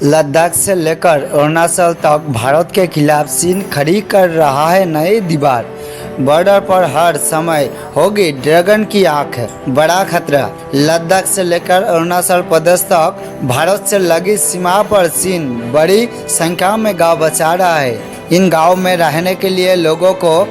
लद्दाख से लेकर अरुणाचल तक भारत के खिलाफ चीन खड़ी कर रहा है नई दीवार। बॉर्डर पर हर समय होगी ड्रैगन की आंख। बड़ा खतरा। लद्दाख से लेकर अरुणाचल प्रदेश तक भारत से लगी सीमा पर चीन बड़ी संख्या में गांव बचा रहा है। इन गांव में रहने के लिए लोगों को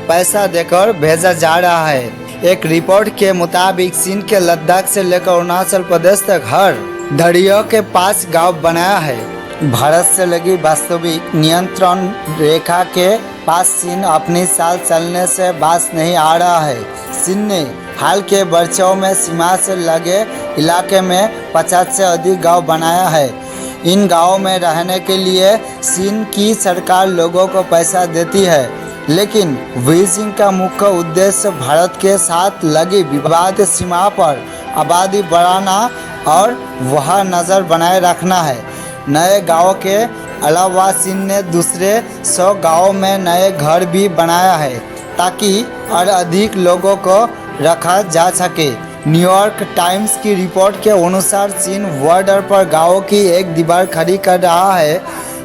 पैसा देकर भेजा जा रहा है। एक रिपोर्ट के मुताबिक चीन के लद्दाख से लेकर अरुणाचल प्रदेश तक हर दरिया के पास गांव बनाया है। भारत से लगी वास्तविक नियंत्रण रेखा के पास चीन अपनी चाल चलने से बाज नहीं आ रहा है। चीन ने हाल के वर्षों में सीमा से लगे इलाके में 50 से अधिक गांव बनाया है। इन गांवों में रहने के लिए चीन की सरकार लोगों को पैसा देती है, लेकिन बीजिंग का मुख्य उद्देश्य भारत के साथ लगी विवाद सीमा पर आबादी बढ़ाना और वह नज़र बनाए रखना है। नए गांवों के अलावा चीन ने दूसरे 100 गांवों में नए घर भी बनाया है ताकि और अधिक लोगों को रखा जा सके। न्यूयॉर्क टाइम्स की रिपोर्ट के अनुसार चीन बॉर्डर पर गांवों की एक दीवार खड़ी कर रहा है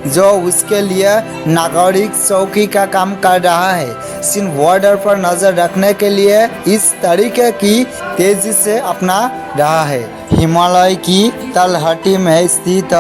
जो उसके लिए नागरिक चौकी का काम कर रहा है। चीन बॉर्डर पर नजर रखने के लिए इस तरीके की तेजी से अपना रहा है। हिमालय की तलहटी में स्थित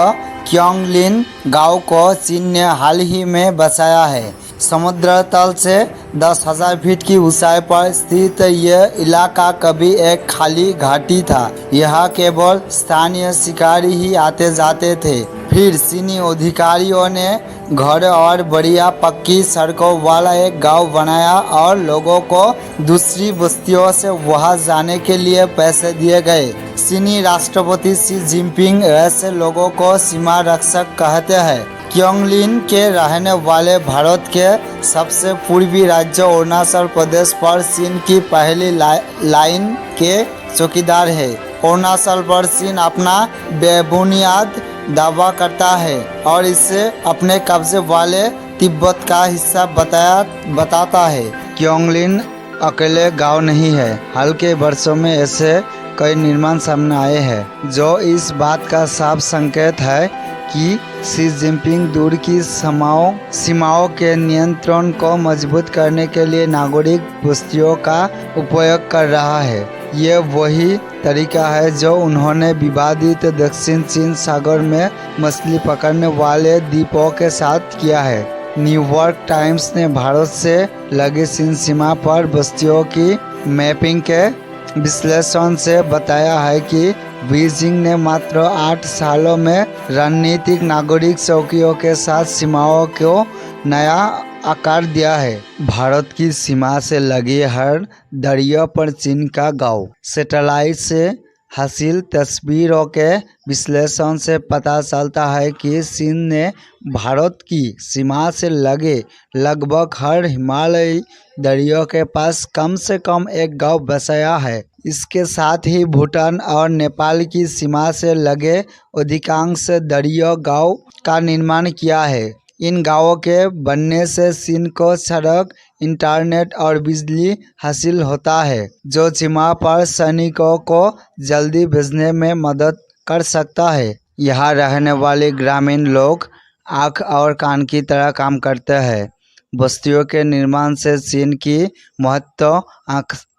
क्योंगलिन गांव को चीन ने हाल ही में बसाया है। समुद्र तल से 10,000 फीट की ऊंचाई पर स्थित यह इलाका कभी एक खाली घाटी था। यहाँ केवल स्थानीय शिकारी ही आते जाते थे। फिर चीनी अधिकारियों ने घर और बढ़िया पक्की सड़कों वाला एक गांव बनाया और लोगों को दूसरी बस्तियों से वहां जाने के लिए पैसे दिए गए। चीनी राष्ट्रपति शी जिनपिंग ऐसे लोगों को सीमा रक्षक कहते हैं। क्योंगलिन के रहने वाले भारत के सबसे पूर्वी राज्य अरुणाचल प्रदेश पर चीन की पहली लाइन के चौकीदार है। अरुणाचल पर चीन अपना बेबुनियाद दावा करता है और इसे अपने कब्जे वाले तिब्बत का हिस्सा बताता है। क्योंगलिन अकेले गांव नहीं है। हाल के वर्षों में ऐसे कई निर्माण सामने आए हैं जो इस बात का साफ संकेत है कि शी जिनपिंग दूर की सीमाओं के नियंत्रण को मजबूत करने के लिए नागरिक बस्तियों का उपयोग कर रहा है। ये वही तरीका है जो उन्होंने विवादित दक्षिण चीन सागर में मछली पकड़ने वाले द्वीपों के साथ किया है। न्यूयॉर्क टाइम्स ने भारत से लगी चीन सीमा पर बस्तियों की मैपिंग के विश्लेषण से बताया है कि बीजिंग ने मात्र 8 सालों में रणनीतिक नागरिक चौकियों के साथ सीमाओं को नया आकार दिया है। भारत की सीमा से लगे हर दरिया पर चीन का गांव। सैटेलाइट से हासिल तस्वीरों के विश्लेषण से पता चलता है कि चीन ने भारत की सीमा से लगे लगभग हर हिमालयी दरिया के पास कम से कम एक गांव बसाया है। इसके साथ ही भूटान और नेपाल की सीमा से लगे अधिकांश दरिया गांव का निर्माण किया है। इन गांवों के बनने से चीन को सड़क, इंटरनेट और बिजली हासिल होता है जो सीमा पर सैनिकों को जल्दी भेजने में मदद कर सकता है। यहाँ रहने वाले ग्रामीण लोग आँख और कान की तरह काम करते हैं। बस्तियों के निर्माण से चीन की महत्वाकांक्षाओं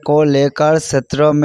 को लेकर क्षेत्रों में